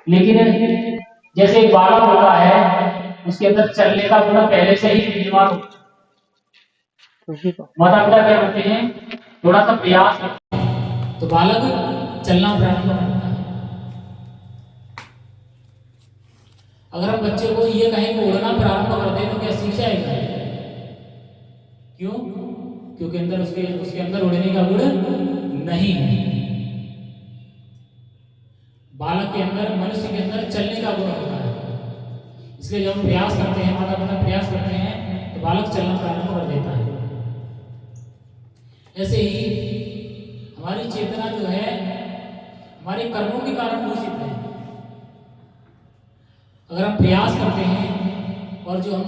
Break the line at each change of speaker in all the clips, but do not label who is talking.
लेकिन जैसे एक बालक होता है, उसके अंदर चलने का गुण पहले से ही विद्यमान होता है। माता पिता क्या करते हैं, थोड़ा सा प्रयास करते हैं तो बालक चलना प्रारंभ करता है। अगर हम बच्चे को ये कहें कि उड़ना प्रारंभ कर दे तो क्या सीख जाएगा? क्यों? क्योंकि अंदर उसके अंदर उड़ने का गुण नहीं है। बालक के अंदर, मनुष्य के अंदर चलने का गुण होता है। इसलिए जब हम प्रयास करते हैं, माता पिता प्रयास करते हैं तो बालक चलना प्रारंभ कर देता है। ऐसे ही हमारी चेतना जो है हमारे कर्मों के कारण दूषित है। अगर हम प्रयास करते हैं और जो हम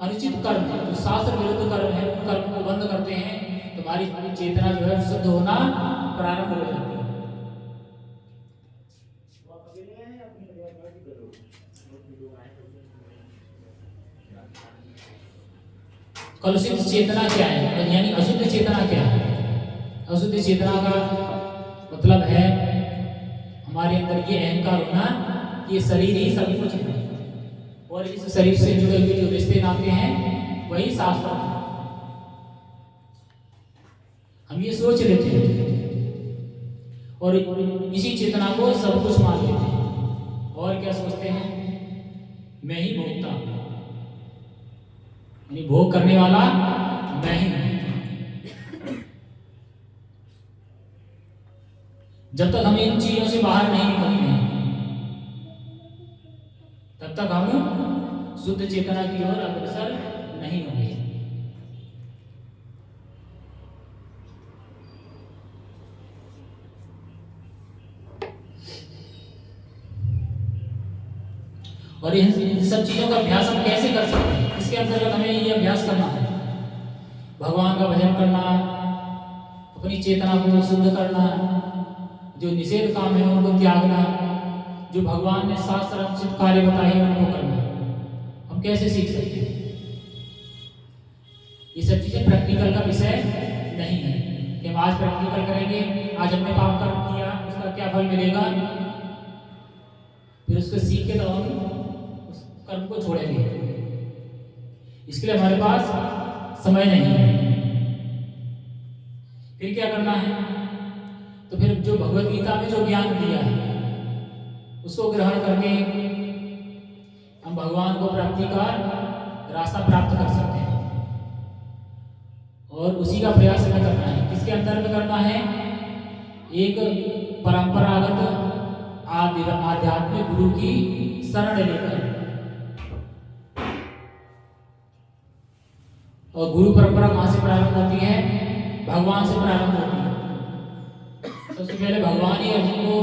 अनुचित कर्म है, जो शास्त्र विरुद्ध कर्म है, उन कर्मों को बंद करते हैं तो हमारी चेतना जो है शुद्ध होना प्रारंभ हो जाती है। कलुषित चेतना क्या है, यानी अशुद्ध चेतना क्या है? अशुद्ध चेतना का मतलब है हमारे अंदर ये अहंकार होना कि ये शरीर ही सब कुछ है और इस शरीर से जुड़े हुए जो रिश्ते नाते हैं वही शास्त्र है। हम ये सोच लेते हैं और इसी चेतना को सब कुछ मान लेते हैं। और क्या सोचते हैं? मैं ही भोगता हूं, भोग करने वाला मैं ही हूं। जब तक हम इन चीजों से बाहर नहीं निकलते हैं तब तक हम शुद्ध चेतना की ओर अग्रसर नहीं होंगे। और इन सब चीजों का अभ्यास हम कैसे कर सकते हैं? इसके अंतर्गत हमें ये अभ्यास करना है, भगवान का भजन करना, अपनी चेतना को शुद्ध करना, जो निषेध काम है उनको त्यागना, जो भगवान ने शास्त्र अनुचित कार्य बताए हैं उनको करना। हम कैसे सीख सकते हैं? ये सब चीजें प्रैक्टिकल का विषय नहीं है कि हम आज प्रैक्टिकल करेंगे, आज हमने पाप कर्म किया उसका क्या फल मिलेगा, फिर उसको सीख के तो हम उस कर्म को छोड़ेंगे। इसके लिए हमारे पास समय नहीं है। फिर क्या करना है? तो फिर जो भगवत गीता में जो ज्ञान दिया है उसको ग्रहण करके हम भगवान को प्राप्ति का रास्ता प्राप्त कर सकते हैं। और उसी का प्रयास हमें करना है। किसके अंदर में करना है? एक परंपरागत आध्यात्मिक गुरु की शरण लेकर। और गुरु परंपरा कहां से प्रारंभ होती है? भगवान से प्रारंभ होती है। सबसे पहले भगवान ही अर्जुन को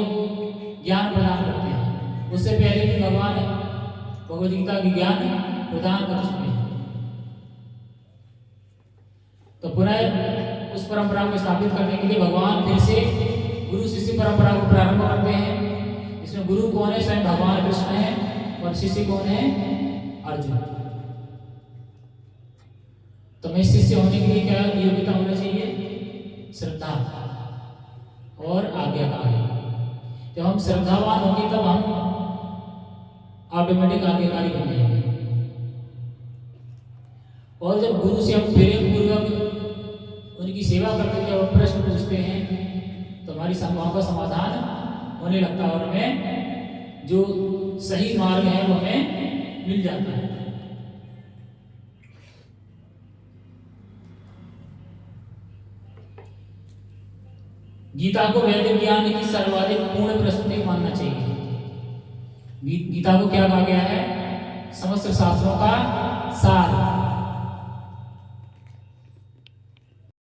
ज्ञान प्रदान करते हैं, उससे पहले भी भगवान भगवद गीता की ज्ञान प्रदान कर चुके हैं। तो पुनः उस परंपरा को स्थापित करने के लिए भगवान फिर से गुरु शिष्य परंपरा को प्रारंभ करते हैं। इसमें गुरु कौन है? स्वयं भगवान कृष्ण है। और शिष्य कौन है? अर्जुन। तो मैं शिष्य होने के लिए क्या योग्यता होना चाहिए? श्रद्धा और आज्ञाकारी। जब हम श्रद्धावान होंगे तब हम ऑटोमेटिक आज्ञाकारी बन जाएंगे। और जब गुरु से हम प्रेम पूर्वक उनकी सेवा करते हैं, जब प्रश्न पूछते हैं तो हमारी समस्याओं का समाधान होने लगता है और हमें जो सही मार्ग है वो हमें मिल जाता है। गीता को वैदिक ज्ञान की सर्वाधिक पूर्ण प्रस्तुति मानना चाहिए। गीता को क्या कहा गया है? समस्त शास्त्रों का सार।